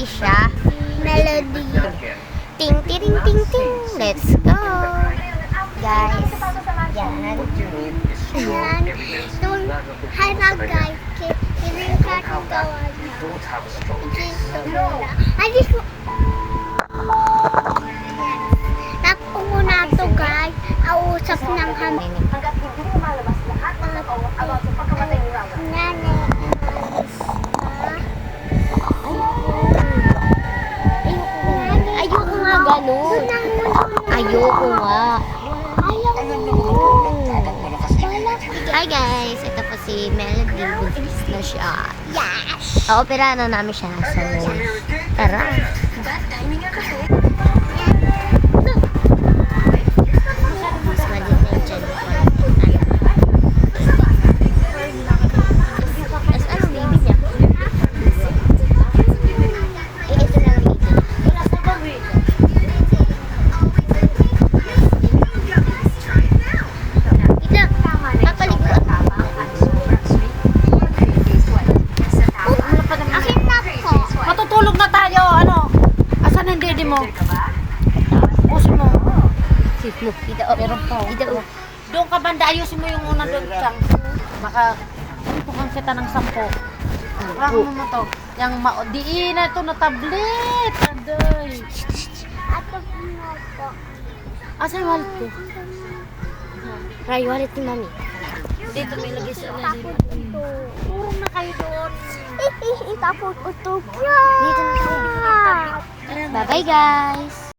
Alicia. Melody. Ting, ting, ting, ting. Let's go. Guys. Yan. Ayan. Doon, hi na guys. Hindi yung karong gawa niya. Dito muna. Alis mo. Nakungo na to guys. Ausap ng kami. Hanggat hindi mo malabas lahat ng totoo about sa pagkamatay ni Rama. Nane. Ayoko nga ganun. Ayoko nga. Hi guys, ito po si Melody. Buntis na siya. Yes! Operahan na namin siya sa nose. Tara. Bad timing nga kasi. Mas maliit na yung tiyan ko. As ano, baby niya? Ito lang ang baby. Wala sa bawi. Ito, papaliguan. Akin na po. Matutulog na tayo, ano? Asan ang daddy mo? Puso mo. Ito, Meron pa. ito. Doon ka banda, ayusin mo yung una doon siyang. Baka, tukan kita ng 10. Parang mo to. Yang diin na ito na tablet. Aday. Ato po po. Asan yung wallet ko? Ray, wallet ni mami. Dito may lagay sa ano. Tapos ito. Turong na kayo doon. Tapos ito. Dito na tayo. Bye-bye guys.